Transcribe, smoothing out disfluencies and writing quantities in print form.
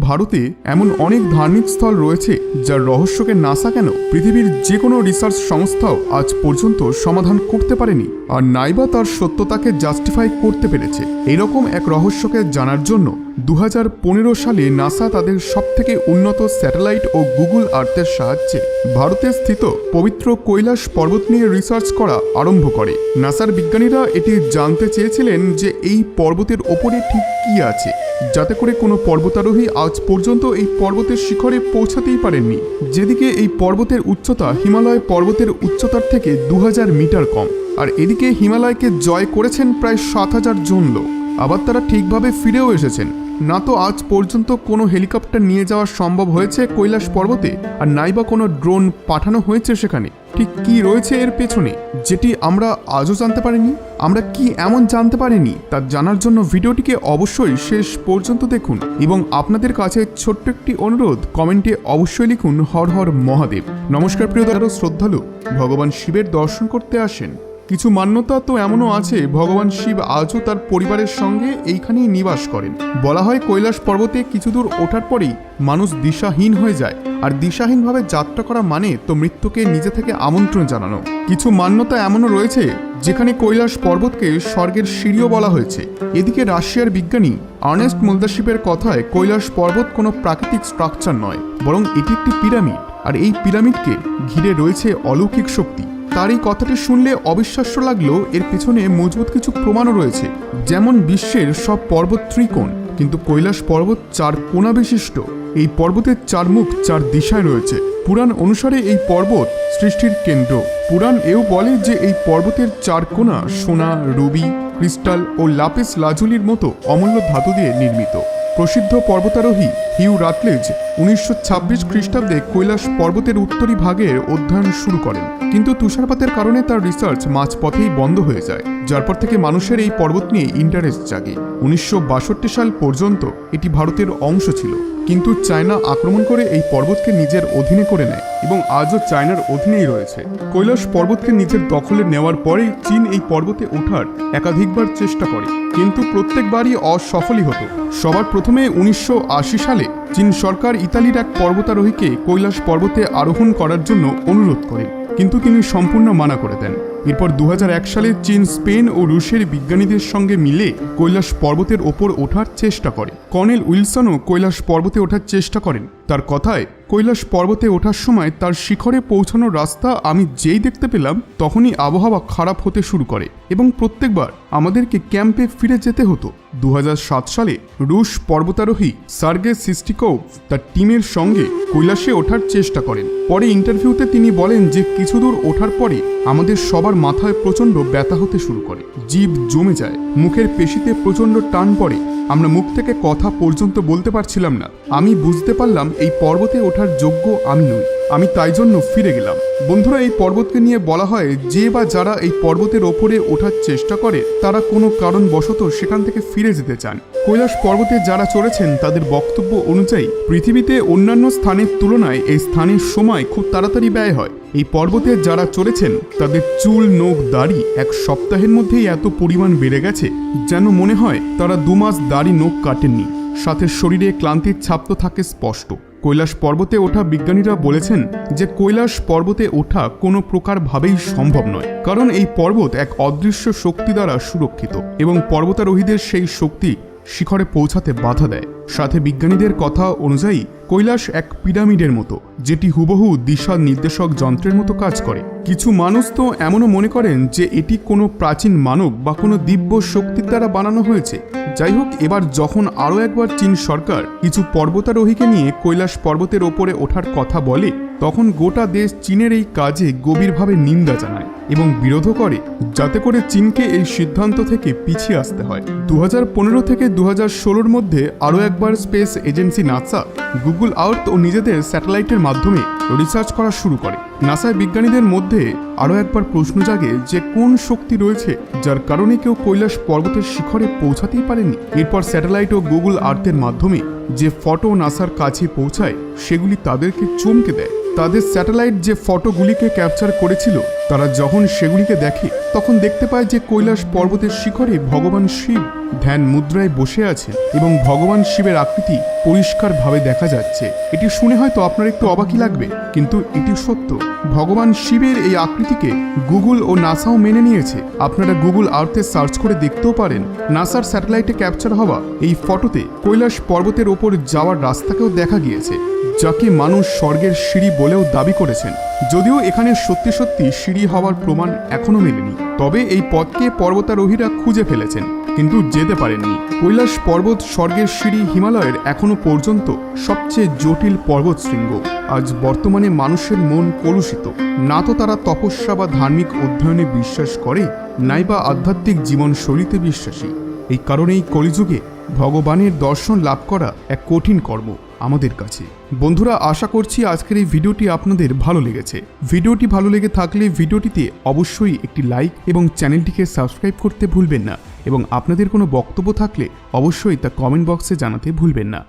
ভারতে এমন অনেক ধার্মিক স্থল রয়েছে যার রহস্যকে নাসা কেন পৃথিবীর যে কোনো রিসার্চ সংস্থাও আজ পর্যন্ত সমাধান করতে পারেনি, আর নাইবা তার সত্যতাকে জাস্টিফাই করতে পেরেছে। এরকম এক রহস্যকে জানার জন্য 2015 সালে নাসা তাদের সবথেকে উন্নত স্যাটেলাইট ও গুগল আর্থের সাহায্যে ভারতে স্থিত পবিত্র কৈলাস পর্বত নিয়ে রিসার্চ করা আরম্ভ করে। নাসার বিজ্ঞানীরা এটি জানতে চেয়েছিলেন যে এই পর্বতের ওপরে ঠিক কী আছে, যাতে করে কোনো পর্বতারোহী আজ পর্যন্ত এই পর্বতের শিখরে পৌঁছাতেই পারেননি, যেদিকে এই পর্বতের উচ্চতা হিমালয় পর্বতের উচ্চতার থেকে 2000 মিটার কম। আর এদিকে হিমালয়কে জয় করেছেন প্রায় 7000 জন লোক। আবার তারা ঠিকভাবে ফিরেও এসেছেন। না তো আজ পর্যন্ত কোনো হেলিকপ্টার নিয়ে যাওয়া সম্ভব হয়েছে কৈলাস পর্বতে, আর নাইবা কোনো ড্রোন পাঠানো হয়েছে সেখানে। ঠিক কী রয়েছে এর পেছনে, যেটি আমরা আজও জানতে পারিনি? আমরা কি এমন জানতে পারিনি তা জানার জন্য ভিডিওটিকে অবশ্যই শেষ পর্যন্ত দেখুন। এবং আপনাদের কাছে ছোট্ট একটি অনুরোধ, কমেন্টে অবশ্যই লিখুন হর হর মহাদেব। নমস্কার প্রিয় শ্রদ্ধালু, ভগবান শিবের দর্শন করতে আসেন। কিছু মান্যতা তো এমনও আছে, ভগবান শিব আজও তার পরিবারের সঙ্গে এইখানেই নিবাস করেন। বলা হয় কৈলাস পর্বতে কিছু দূর ওঠার পরেই মানুষ দিশাহীন হয়ে যায়, আর দিশাহীনভাবে যাত্রা করা মানে তো মৃত্যুকে নিজে থেকে আমন্ত্রণ জানানো। কিছু মান্যতা এমনও রয়েছে যেখানে কৈলাস পর্বতকে স্বর্গের সিঁড়িও বলা হয়েছে। এদিকে রাশিয়ার বিজ্ঞানী আর্নেস্ট মোলদাশিপের কথায় কৈলাস পর্বত কোনো প্রাকৃতিক স্ট্রাকচার নয়, বরং এটি একটি পিরামিড, আর এই পিরামিডকে ঘিরে রয়েছে অলৌকিক শক্তি। তার এই কথাটি শুনলে অবিশ্বাস্য লাগলেও এর পেছনে মজবুত কিছু প্রমাণও রয়েছে। যেমন বিশ্বের সব পর্বত ত্রিকোণ, কিন্তু কৈলাস পর্বত 4 কোণা বিশিষ্ট। এই পর্বতের 4 মুখ 4 দিশায় রয়েছে। পুরাণ অনুসারে এই পর্বত সৃষ্টির কেন্দ্র। পুরাণ এও বলে যে এই পর্বতের 4 কোণা সোনা, রুবি, ক্রিস্টাল ও লাপিস লাজুলির মতো অমূল্য ধাতু দিয়ে নির্মিত। প্রসিদ্ধ পর্বতারোহী হিউ রাটলেজ 1926 খ্রিস্টাব্দে কৈলাস পর্বতের উত্তরী ভাগের অধ্যয়ন শুরু করেন, কিন্তু তুষারপাতের কারণে তার রিসার্চ মাঝপথেই বন্ধ হয়ে যায়, যার পর থেকে মানুষের এই পর্বত নিয়ে ইন্টারেস্ট জাগে। 1962 সাল পর্যন্ত এটি ভারতের অংশ ছিল, কিন্তু চায়না আক্রমণ করে এই পর্বতকে নিজের অধীনে করে নেয় এবং আজও চায়নার অধীনেই রয়েছে। কৈলাস পর্বতকে নিজের দখলে নেওয়ার পরেই চীন এই পর্বতে ওঠার একাধিকবার চেষ্টা করে, কিন্তু প্রত্যেকবারই অসফলই হতো। সবার প্রথমে 1980 সালে চীন সরকার ইতালির এক পর্বতারোহীকে কৈলাস পর্বতে আরোহণ করার জন্য অনুরোধ করে, কিন্তু তিনি সম্পূর্ণ মানা করে দেন। এরপর 2001 সালে চীন স্পেন ও রুশের বিজ্ঞানীদের সঙ্গে মিলে কৈলাস পর্বতের ওপর ওঠার চেষ্টা করে। কর্নেল উইলসনও কৈলাস পর্বতে ওঠার চেষ্টা করেন। তার কথায়, কৈলাস পর্বতে ওঠার সময় তার শিখরে পৌঁছানোর রাস্তা আমি যেই দেখতে পেলাম তখনই আবহাওয়া খারাপ হতে শুরু করে এবং প্রত্যেকবার আমাদেরকে ক্যাম্পে ফিরে যেতে হতো। 2007 সালে রুশ পর্বতারোহী সার্গে সিস্টিকোভ তার টিমের সঙ্গে কৈলাসে ওঠার চেষ্টা করেন। পরে ইন্টারভিউতে তিনি বলেন যে কিছু দূর ওঠার পরে আমাদের সবার মাথায় প্রচণ্ড ব্যথা হতে শুরু করে, জিভ জমে যায়, মুখের পেশিতে প্রচণ্ড টান পড়ে, আমরা মুখ থেকে কথা পর্যন্ত বলতে পারছিলাম না। আমি বুঝতে পারলাম এই পর্বতে ওঠার যোগ্য আমি নই, আমি তাই জন্য ফিরে গেলাম। বন্ধুরা, এই পর্বতকে নিয়ে বলা হয় যে বা যারা এই পর্বতের ওপরে ওঠার চেষ্টা করে তারা কোনো কারণবশত সেখান থেকে ফিরে যেতে চান। কৈলাস পর্বতে যারা চড়েছেন তাদের বক্তব্য অনুযায়ী পৃথিবীতে অন্যান্য স্থানের তুলনায় এই স্থানের সময় খুব তাড়াতাড়ি ব্যয় হয়। এই পর্বতে যারা চড়েছেন তাদের চুল, নখ, দাড়ি 1 সপ্তাহের মধ্যেই এত পরিমাণ বেড়ে গেছে যেন মনে হয় তারা 2 মাস দাড়ি নখ কাটেননি। সাথে শরীরে ক্লান্তির ছাপ তো থাকে স্পষ্ট। কৈলাস পর্বতে ওঠা বিজ্ঞানীরা বলেছেন যে কৈলাস পর্বতে ওঠা কোনো প্রকারভাবেই সম্ভব নয়, কারণ এই পর্বত এক অদৃশ্য শক্তি দ্বারা সুরক্ষিত এবং পর্বতারোহীদের সেই শক্তি শিখরে পৌঁছাতে বাধা দেয়। সাথে বিজ্ঞানীদের কথা অনুযায়ী কৈলাস এক পিরামিডের মতো, যেটি হুবহু দিশা নির্দেশক যন্ত্রের মতো কাজ করে। কিছু মানুষ তো এমনও মনে করেন যে এটি কোনো প্রাচীন মানব বা কোনো দিব্য শক্তির দ্বারা বানানো হয়েছে। যাই হোক, এবার যখন আরও একবার চীন সরকার কিছু পর্বতারোহীকে নিয়ে কৈলাস পর্বতের ওপরে ওঠার কথা বলে, তখন গোটা দেশ চীনের এই কাজে গভীরভাবে নিন্দা জানায় এবং বিরোধও করে, যাতে করে চীনকে এই সিদ্ধান্ত থেকে পিছিয়ে আসতে হয়। 2015 থেকে 2016 মধ্যে আরও একবার space agency NASA Google Earth ও নিজেদের স্যাটেলাইটের মাধ্যমে রিসার্চ করা শুরু করে। নাসায় বিজ্ঞানীদের মধ্যে আরও একবার প্রশ্ন জাগে যে কোন শক্তি রয়েছে যার কারণে কেউ কৈলাস পর্বতের শিখরে পৌঁছাতেই পারেনি। এরপর স্যাটেলাইট ও গুগল আর্থের মাধ্যমে যে ফটো নাসার কাছে পৌঁছায় সেগুলি তাদেরকে চমকে দেয়। তাদের স্যাটেলাইট যে ফটোগুলিকে ক্যাপচার করেছিল তারা যখন সেগুলিকে দেখে তখন দেখতে পায় যে কৈলাস পর্বতের শিখরে ভগবান শিব ধ্যান মুদ্রায় বসে আছেন এবং ভগবান শিবের আকৃতি পরিষ্কারভাবে দেখা যাচ্ছে। এটি শুনে হয়তো আপনার একটু অবাকই লাগবে, কিন্তু এটি সত্য। ভগবান শিবের এই আকৃতিকে গুগল ও নাসাও মেনে নিয়েছে। আপনারা গুগল আর্থে সার্চ করে দেখতেও পারেন। নাসার স্যাটেলাইটে ক্যাপচার হওয়া এই ফটোতে কৈলাস পর্বতের ওপর যাওয়ার রাস্তাকেও দেখা গিয়েছে, যাকে মানুষ স্বর্গের সিঁড়ি বলেও দাবি করেছেন। যদিও এখানে সত্যি সত্যি সিঁড়ি হওয়ার প্রমাণ এখনো মেলেনি, তবে এই পথকে পর্বতারোহীরা খুঁজে ফেলেছেন কিন্তু যেতে পারেননি। কৈলাস পর্বত স্বর্গের সিঁড়ি হিমালয়ের এখনো পর্যন্ত সবচেয়ে জটিল পর্বত শৃঙ্গ। আজ বর্তমানে মানুষের মন কলুষিত। না তো তারা তপস্যা বা ধার্মিক অধ্যয়নে বিশ্বাস করে, নাইবা আধ্যাত্মিক জীবনশৈলীতে বিশ্বাসী। এই কারণেই কলিযুগে ভগবানের দর্শন লাভ করা এক কঠিন কর্ম আমাদের কাছে। বন্ধুরা, আশা করছি আজকের এই ভিডিওটি আপনাদের ভালো লেগেছে। ভিডিওটি ভালো লেগে থাকলে ভিডিওটিতে অবশ্যই একটি লাইক এবং চ্যানেলটিকে সাবস্ক্রাইব করতে ভুলবেন না, এবং আপনাদের কোনো বক্তব্য থাকলে অবশ্যই তা কমেন্ট বক্সে জানাতে ভুলবেন না।